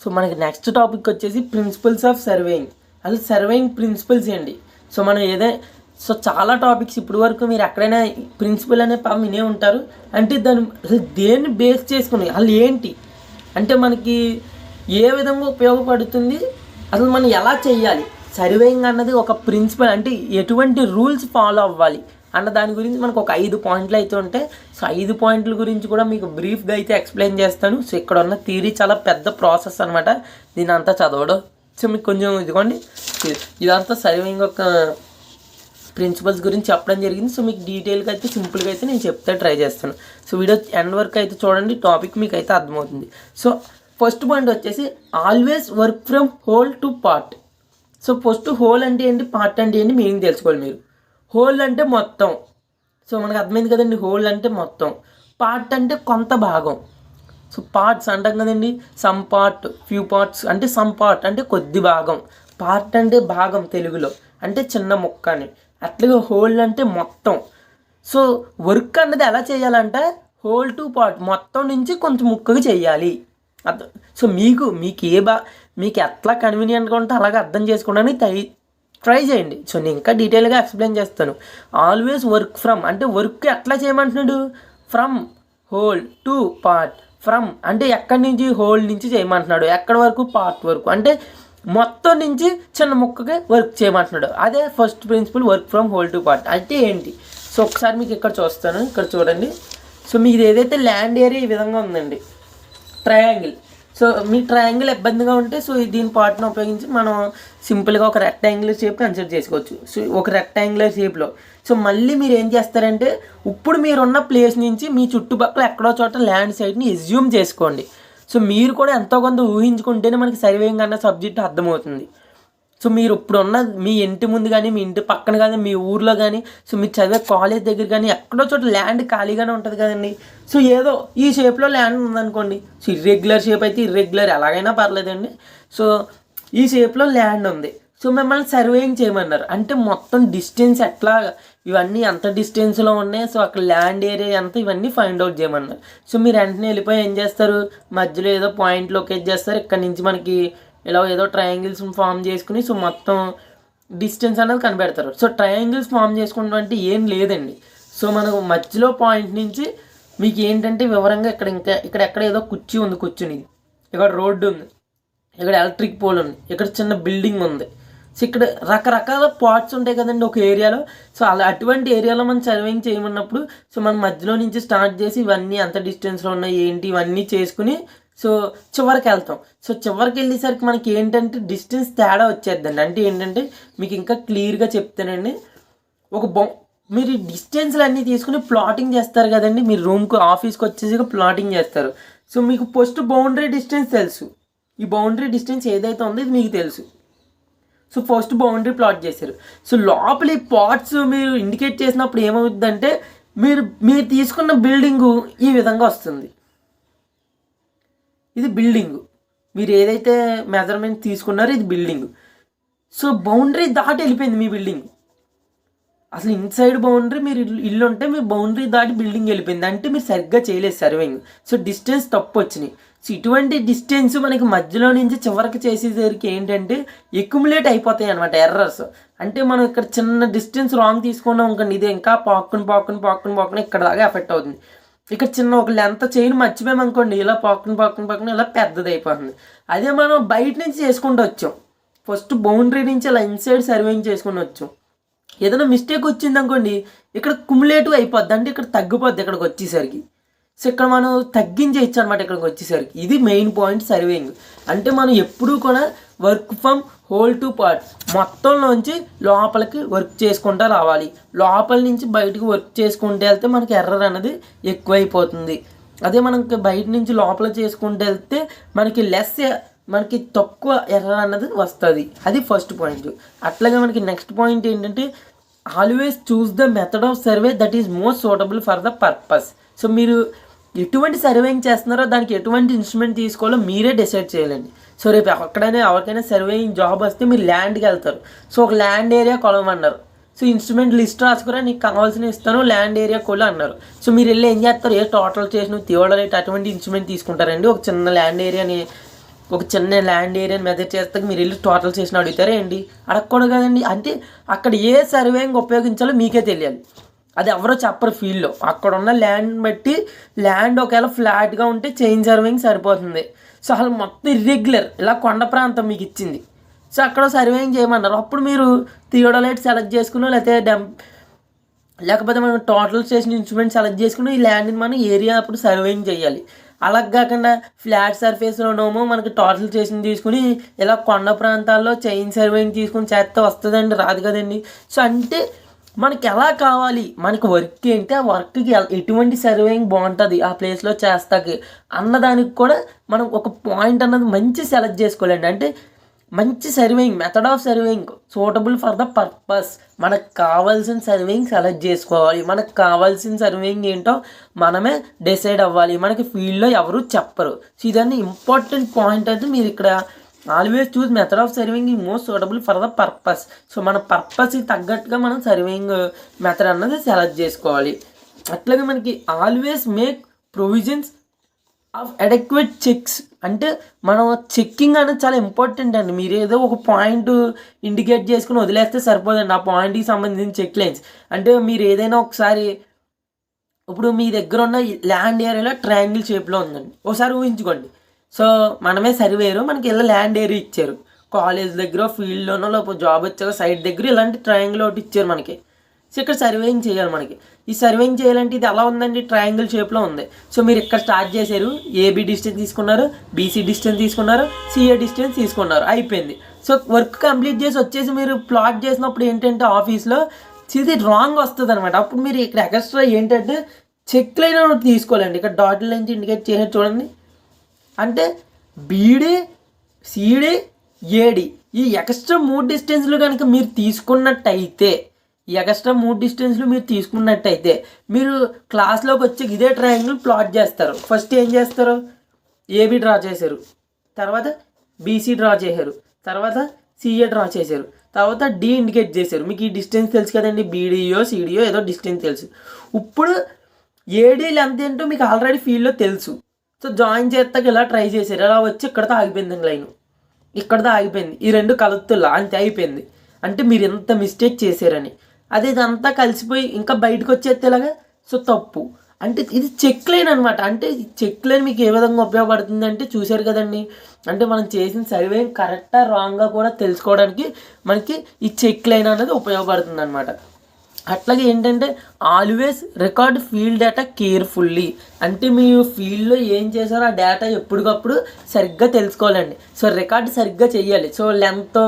So మనకి next topic వచ్చేసి principles of surveying. అసలు సర్వేయింగ్ ప్రిన్సిపల్స్ ఏంటి? సో మనం సో చాలా టాపిక్స్ ఇప్పటి వరకు మీరు ఎక్కడైనా ప్రిన్సిపల్ అనే పదం వినే ఉంటారు. అంటే దాన్ని అసలు దేన్ని బేస్ చేసుకుని అసలు ఏంటి అంటే మనకి ఏ విధంగా ఉపయోగపడుతుంది, అసలు మనం ఎలా చేయాలి, సర్వేయింగ్ అన్నది ఒక ప్రిన్సిపల్ అంటే ఎటువంటి రూల్స్ ఫాలో అవ్వాలి అన్న దాని గురించి మనకు ఒక 5 పాయింట్లు అయితే ఉంటాయి. సో 5 పాయింట్ల గురించి కూడా మీకు బ్రీఫ్గా అయితే ఎక్స్ప్లెయిన్ చేస్తాను. సో ఇక్కడ ఉన్న థియరీ చాలా పెద్ద ప్రాసెస్ అనమాట, దీని అంతా చదవడం. సో మీకు కొంచెం ఇదిగోండి, ఇదంతా సర్వేయింగ్ ఒక ప్రిన్సిపల్స్ గురించి చెప్పడం జరిగింది. సో మీకు డీటెయిల్గా అయితే సింపుల్గా అయితే నేను చెప్తే ట్రై చేస్తాను. సో వీడియో ఎండ్ వరకు అయితే చూడండి, టాపిక్ మీకు అయితే అర్థమవుతుంది. సో ఫస్ట్ పాయింట్ వచ్చేసి always work from whole to part. So first whole అంటే ఏంటి, పార్ట్ అంటే ఏంటి మీనింగ్ తెలుసుకోవాలి మీరు. హోల్ అంటే మొత్తం, సో మనకు అర్థమైంది కదండి. హోల్ అంటే మొత్తం, పార్ట్ అంటే కొంత భాగం. సో పార్ట్స్ అంటాం కదండి, సమ్ పార్ట్, ఫ్యూ పార్ట్స్ అంటే సమ్ పార్ట్ అంటే కొద్ది భాగం, పార్ట్ అంటే భాగం తెలుగులో అంటే చిన్న ముక్క అని. అట్లాగే హోల్ అంటే మొత్తం. సో వర్క్ అన్నది ఎలా చేయాలంటే హోల్ టు పార్ట్, మొత్తం నుంచి కొంచెం ముక్కగా చేయాలి. సో మీకు మీకు ఎట్లా కన్వీనియంట్గా ఉంటే అలాగే అర్థం చేసుకోవడానికి ట్రై చేయండి. సో నేను ఇంకా డీటెయిల్గా ఎక్స్ప్లెయిన్ చేస్తాను. ఆల్వేస్ వర్క్ ఫ్రమ్ అంటే వర్క్ ఎట్లా చేయమంటున్నాడు, from whole to part. From అంటే ఎక్కడి నుంచి, హోల్ నుంచి చేయమంటున్నాడు. ఎక్కడి వరకు, పార్ట్ వరకు అంటే మొత్తం నుంచి చిన్న ముక్కకి వర్క్ చేయమంటున్నాడు. అదే first principle, work from whole to part అంటే ఏంటి. సో ఒకసారి మీకు ఇక్కడ చూస్తాను, ఇక్కడ చూడండి. సో మీది ఏదైతే ల్యాండ్ ఏరియా ఈ విధంగా ఉందండి, ట్రయాంగిల్. సో మీ ట్రయాంగిల్ ఇబ్బందిగా ఉంటే సో దీని పార్ట్ను ఉపయోగించి మనం సింపుల్గా ఒక రెక్టాంగులర్ షేప్ కన్సిడర్ చేసుకోవచ్చు. సో ఒక రెక్టాంగులర్ షేప్లో సో మళ్ళీ మీరు ఏం చేస్తారంటే ఇప్పుడు మీరున్న ప్లేస్ నుంచి మీ చుట్టుపక్కల ఎక్కడో చోట ల్యాండ్ సైడ్ని ఎజ్యూమ్ చేసుకోండి. సో మీరు కూడా ఎంతో కొంత ఊహించుకుంటేనే మనకి సర్వేయింగ్ అన్న సబ్జెక్ట్ అర్థమవుతుంది. సో మీరు ఇప్పుడున్న మీ ఇంటి ముందు కానీ, మీ ఇంటి పక్కన కానీ, మీ ఊర్లో కానీ, సో మీరు చదివే కాలేజ్ దగ్గర కానీ ఎక్కడో చోట ల్యాండ్ ఖాళీగానే ఉంటుంది కదండి. సో ఏదో ఈ షేప్లో ల్యాండ్ ఉందనుకోండి, సో ఇర్రెగ్యులర్ షేప్ అయితే ఇర్రెగ్యులర్ ఎలాగైనా పర్లేదండి. సో ఈ షేప్లో ల్యాండ్ ఉంది, సో మిమ్మల్ని సర్వేయింగ్ చేయమన్నారు. అంటే మొత్తం డిస్టెన్స్ ఎట్లా, ఇవన్నీ ఎంత డిస్టెన్స్లో ఉన్నాయి, సో అక్కడ ల్యాండ్ ఏరియా ఎంత, ఇవన్నీ ఫైండ్ అవుట్ చేయమన్నారు. సో మీరు వెంటనే వెళ్ళిపోయి ఏం చేస్తారు, మధ్యలో ఏదో పాయింట్ లొకేట్ చేస్తారు. ఇక్కడ నుంచి మనకి ఇలా ఏదో ట్రయాంగిల్స్ ఫామ్ చేసుకుని సో మొత్తం డిస్టెన్స్ అనేది కనిపెడతారు. సో ట్రయాంగిల్స్ ఫామ్ చేసుకుంటాం అంటే ఏం లేదండి. సో మనకు మధ్యలో పాయింట్ నుంచి మీకు ఏంటంటే వివరంగా ఇక్కడ ఎక్కడ ఏదో కుర్చీ ఉంది, కూర్చుని ఇక్కడ రోడ్డు ఉంది, ఇక్కడ ఎలక్ట్రిక్ పోల్ ఉంది, ఇక్కడ చిన్న బిల్డింగ్ ఉంది. సో ఇక్కడ రకరకాల పార్ట్స్ ఉంటాయి కదండి ఒక ఏరియాలో. సో అటువంటి ఏరియాలో మనం సర్వేయింగ్ చేయమన్నప్పుడు సో మనం మధ్యలో నుంచి స్టార్ట్ చేసి ఇవన్నీ ఎంత డిస్టెన్స్లో ఉన్నాయి ఏంటి ఇవన్నీ చేసుకుని సో చివరికి వెళ్తాం. సో చివరికి వెళ్ళేసరికి మనకి ఏంటంటే డిస్టెన్స్ తేడా వచ్చేద్దండి. అంటే ఏంటంటే మీకు ఇంకా క్లియర్గా చెప్తానండి. మీరు డిస్టెన్స్లు అన్నీ తీసుకుని ప్లాటింగ్ చేస్తారు కదండి, మీరు రూమ్కి ఆఫీస్కి వచ్చేసి ప్లాటింగ్ చేస్తారు. సో మీకు ఫస్ట్ బౌండరీ డిస్టెన్స్ తెలుసు, ఈ బౌండరీ డిస్టెన్స్ ఏదైతే ఉందో ఇది మీకు తెలుసు. సో ఫస్ట్ బౌండరీ ప్లాట్ చేశారు. సో లోపల ఈ పార్ట్స్ మీరు ఇండికేట్ చేసినప్పుడు ఏమవుతుందంటే మీరు తీసుకున్న బిల్డింగు ఈ విధంగా వస్తుంది. ఇది బిల్డింగ్, మీరు ఏదైతే మెజర్మెంట్ తీసుకున్నారో ఇది బిల్డింగ్. సో బౌండరీ దాటి వెళ్ళిపోయింది మీ బిల్డింగ్. అసలు ఇన్సైడ్ బౌండరీ మీరు ఇల్లు ఉంటే మీ బౌండరీ దాటి బిల్డింగ్ వెళ్ళిపోయింది అంటే మీరు సరిగ్గా చేయలేదు సర్వేయింగ్. సో డిస్టెన్స్ తప్పు వచ్చినాయి. సో ఇటువంటి డిస్టెన్స్ మనకి మధ్యలో నుంచి చివరికి చేసేసరికి ఏంటంటే ఎక్యుములేట్ అయిపోతాయి అనమాట ఎర్రర్స్. అంటే మనం ఇక్కడ చిన్న డిస్టెన్స్ రాంగ్ తీసుకున్నాం అనుకోండి, ఇది ఇంకా పాక్కుని ఇక్కడ దాకా ఎఫెక్ట్ అవుతుంది. ఇక్కడ చిన్న ఒక లెంత్ చైన్ మర్చిపోయామనుకోండి, ఇలా పాక్కుని ఇలా పెద్దది అయిపోతుంది. అదే మనం బయట నుంచి చేసుకుంటూ వచ్చాం, ఫస్ట్ బౌండరీ నుంచి ఇలా ఇన్సైడ్ సర్వేయింగ్ చేసుకుని వచ్చాం. ఏదైనా మిస్టేక్ వచ్చింది అనుకోండి, ఇక్కడ కుములేటివ్ అయిపోద్ది, అంటే ఇక్కడ తగ్గిపోద్ది ఇక్కడికి వచ్చేసరికి. సో ఇక్కడ మనం తగ్గించేయచ్చు అనమాట ఇక్కడికి వచ్చేసరికి. ఇది మెయిన్ పాయింట్ సర్వేయింగ్ అంటే. మనం ఎప్పుడూ కూడా work from whole to part, మొత్తంలోంచి లోపలికి వర్క్ చేసుకుంటూ రావాలి. లోపల నుంచి బయటకు వర్క్ చేసుకుంటూ వెళ్తే మనకి ఎర్రర్ అనేది ఎక్కువైపోతుంది. అదే మనకి బయట నుంచి లోపల చేసుకుంటూ వెళ్తే మనకి తక్కువ ఎర్రర్ అన్నది వస్తుంది. అది ఫస్ట్ పాయింట్. అట్లాగే మనకి నెక్స్ట్ పాయింట్ ఏంటంటే always choose the method of survey that is most suitable for the purpose. So మీరు ఎటువంటి సర్వేయింగ్ చేస్తున్నారో దానికి ఎటువంటి ఇన్స్ట్రుమెంట్ తీసుకోవాలో మీరే డిసైడ్ చేయాలండి. సో రేపు ఎవరికైనా సర్వేయింగ్ జాబ్ వస్తే మీరు ల్యాండ్కి వెళ్తారు. సో ఒక ల్యాండ్ ఏరియా కొలవమన్నారు. సో ఇన్స్ట్రుమెంట్ లిస్ట్ రాసుకురా, నీకు కావాల్సిన ఇస్తాను, ల్యాండ్ ఏరియా కొలు అన్నారు. సో మీరు వెళ్ళి ఏం చేస్తారు, ఏ టోటల్ చేసిన థియోడరేట్ అటువంటి ఇన్స్ట్రుమెంట్ తీసుకుంటారండి. ఒక చిన్న ల్యాండ్ ఏరియాని ఒక చిన్న ల్యాండ్ ఏరియాని మెజర్ చేస్తే మీరు వెళ్ళి టోటల్ చేసిన అడుగుతారా ఏంటి? అడగకూడదు కదండి. అంటే అక్కడ ఏ సర్వేయింగ్ ఉపయోగించాలో మీకే తెలియాలి. అది ఎవరో చెప్పరు ఫీల్డ్లో. అక్కడ ఉన్న ల్యాండ్ బట్టి ల్యాండ్ ఒకవేళ ఫ్లాట్గా ఉంటే చైన్ సర్వేయింగ్ సరిపోతుంది. సో అసలు మొత్తం ఇర్రెగ్యులర్ ఇలా కొండ ప్రాంతం మీకు ఇచ్చింది, సో అక్కడ సర్వేయింగ్ చేయమన్నారు. అప్పుడు మీరు థియోడలైట్ సెలెక్ట్ చేసుకున్నా లేకపోతే మనం టోటల్ స్టేషన్ ఇన్స్ట్రుమెంట్ సెలెక్ట్ చేసుకుని ఈ ల్యాండ్ని మనం ఏరియా అప్పుడు సర్వేయింగ్ చేయాలి. అలా కాకుండా ఫ్లాట్ సర్ఫేస్లోనేమో మనకి టోటల్ స్టేషన్ తీసుకుని ఇలా కొండ ప్రాంతాల్లో చైన్ సర్వేయింగ్ తీసుకుని చేస్తే వస్తుందండి, రాదు కదండి. సో అంటే మనకి ఎలా కావాలి, మనకి వర్క్ ఏంటి, ఆ వర్క్కి ఎటువంటి సర్వేయింగ్ బాగుంటుంది ఆ ప్లేస్లో చేస్తాకి అన్నదానికి కూడా మనం ఒక పాయింట్ అన్నది మంచి సెలెక్ట్ చేసుకోవాలండి. అంటే మంచి surveying, method of surveying suitable for the purpose. మనకు కావాల్సిన సర్వేయింగ్ సెలెక్ట్ చేసుకోవాలి. మనకు కావాల్సిన సర్వేయింగ్ ఏంటో మనమే డిసైడ్ అవ్వాలి. మనకి ఫీల్డ్లో ఎవరు చెప్పరు. సో ఇదన్నీ ఇంపార్టెంట్ పాయింట్ అయితే మీరు ఇక్కడ always choose method of surveying is most suitable for the purpose. So మన పర్పస్కి తగ్గట్టుగా మనం సర్వేయింగ్ మెథడ్ అన్నది సెలెక్ట్ చేసుకోవాలి. అట్లాగే మనకి always make provisions of adequate checks. అంటే మనం చెక్కింగ్ అనేది చాలా ఇంపార్టెంట్ అండి. మీరు ఏదో ఒక పాయింట్ ఇండికేట్ చేసుకుని వదిలేస్తే సరిపోదండి. ఆ పాయింట్కి సంబంధించిన చెక్ లైన్స్ అంటే మీరు ఏదైనా ఒకసారి ఇప్పుడు మీ దగ్గర ఉన్న ల్యాండ్ ఏరియాలో ట్రయాంగిల్ షేప్లో ఉందండి, ఒకసారి ఊహించుకోండి. సో మనమే సర్వేయరు, మనకి ఇలా ల్యాండ్ ఏరియా ఇచ్చారు, కాలేజ్ దగ్గర ఫీల్డ్లోనో లేకపోతే జాబ్ వచ్చాక సైట్ దగ్గర ఇలాంటి ట్రయాంగిల్ ఒకటి ఇచ్చారు మనకి. సో ఇక్కడ సర్వేయింగ్ చేయాలి. మనకి ఈ సర్వేయింగ్ చేయాలంటే ఇది ఎలా ఉందండి, ట్రయాంగిల్ షేప్లో ఉంది. సో మీరు ఇక్కడ స్టార్ట్ చేశారు, ఏబీ డిస్టెన్స్ తీసుకున్నారు, బీసీ డిస్టెన్స్ తీసుకున్నారు, సిఏ డిస్టెన్స్ తీసుకున్నారు, అయిపోయింది. సో వర్క్ కంప్లీట్ చేసి వచ్చేసి మీరు ప్లాట్ చేసినప్పుడు ఏంటంటే ఆఫీస్లో ఇది రాంగ్ వస్తుంది అనమాట. అప్పుడు మీరు ఇక్కడ ఎక్స్ట్రా ఏంటంటే చెక్ లైన్ ఒకటి తీసుకోవాలండి. ఇక్కడ డాట్ లైన్ ఇండికేట్ చేసి చూడండి, అంటే బీడీ సిడి ఏడి ఈ ఎక్స్ట్రా 3 డిస్టెన్స్లు కనుక మీరు తీసుకున్నట్టయితే, ఈ ఎక్స్ట్రా 3 డిస్టెన్స్లు మీరు తీసుకున్నట్టయితే మీరు క్లాస్లోకి వచ్చి ఇదే ట్రయాంగిల్ ప్లాట్ చేస్తారు. ఫస్ట్ ఏం చేస్తారు, ఏబి డ్రా చేశారు, తర్వాత బీసీ డ్రా చేశారు, తర్వాత సిఏ డ్రా చేశారు, తర్వాత డి ఇండికేట్ చేశారు. మీకు ఈ డిస్టెన్స్ తెలుసు కదండి, బీడీయో సిడియో ఏదో డిస్టెన్స్ తెలుసు. ఇప్పుడు ఏడీ లెంత్ ఏంటో మీకు ఆల్రెడీ ఫీల్డ్లో తెలుసు. సో జాయిన్ చేస్తాక ఇలా ట్రై చేశారు, ఇలా వచ్చి ఇక్కడతో ఆగిపోయింది లైన్, ఇక్కడతో ఆగిపోయింది, ఈ రెండు కలుతుల్లా అంతే అయిపోయింది. అంటే మీరు ఎంత మిస్టేక్ చేశారని. అదే ఇదంతా కలిసిపోయి ఇంకా బయటకు వచ్చేలాగా, సో తప్పు. అంటే ఇది చెక్ లైన్ అనమాట. అంటే చెక్ లైన్ మీకు ఏ విధంగా ఉపయోగపడుతుంది అంటే చూశారు కదండి, అంటే మనం చేసిన సర్వే కరెక్టా రాంగ్గా కూడా తెలుసుకోవడానికి మనకి ఈ చెక్ లైన్ అనేది ఉపయోగపడుతుంది అనమాట. అట్లాగే ఏంటంటే always record field data carefully. అంటే మీరు ఫీల్డ్లో ఏం చేశారో ఆ డేటా ఎప్పటికప్పుడు సరిగ్గా తెలుసుకోవాలండి. సో రికార్డ్ సరిగ్గా చేయాలి. So length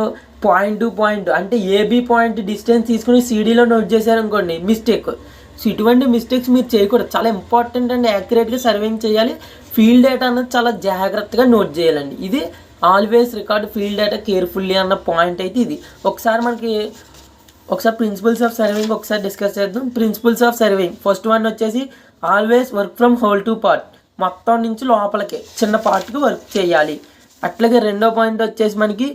point to point అంటే ఏబీ పాయింట్ డిస్టెన్స్ తీసుకుని సిడీలో నోట్ చేశారనుకోండి మిస్టేక్. సో ఇటువంటి మిస్టేక్స్ మీరు చేయకూడదు. చాలా ఇంపార్టెంట్ అండ్ యాక్యురేట్గా సర్వేయింగ్ చేయాలి. ఫీల్డ్ డేటా అనేది చాలా జాగ్రత్తగా నోట్ చేయాలండి. ఇది always record field data carefully అన్న పాయింట్ అయితే ఇది. ఒకసారి ప్రిన్సిపల్స్ ఆఫ్ సర్వేయింగ్ ఒకసారి డిస్కస్ చేద్దాం. Principles of surveying first one వచ్చేసి always work from whole to part. మొత్తం నుంచి లోపలికి చిన్న పార్ట్కి వర్క్ చేయాలి. అట్లాగే రెండో పాయింట్ వచ్చేసి మనకి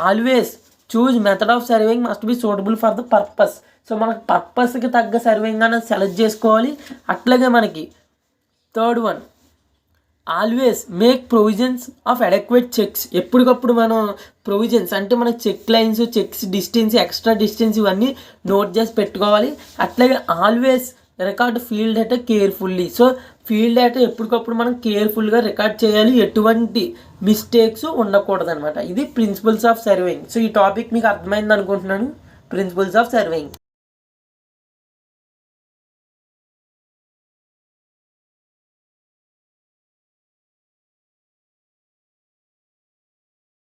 always choose method of surveying must be suitable for the purpose. So మనకు పర్పస్కి తగ్గ సర్వేయింగ్ అనేది సెలెక్ట్ చేసుకోవాలి. అట్లాగే మనకి third one always make provisions of adequate checks. ఎప్పటికప్పుడు మనం ప్రొవిజన్స్ అంటే మనకి check lines, checks distance, extra distance ఇవన్నీ నోట్ చేసి పెట్టుకోవాలి. అట్లాగే always record field data carefully. So field data ఎప్పటికప్పుడు మనం కేర్ఫుల్గా రికార్డ్ చేయాలి, ఎటువంటి మిస్టేక్స్ ఉండకూడదు అనమాట. ఇది ప్రిన్సిపల్స్ ఆఫ్ సర్వేయింగ్. సో ఈ టాపిక్ మీకు అర్థమైంది అనుకుంటున్నాను, ప్రిన్సిపల్స్ ఆఫ్ సర్వేయింగ్.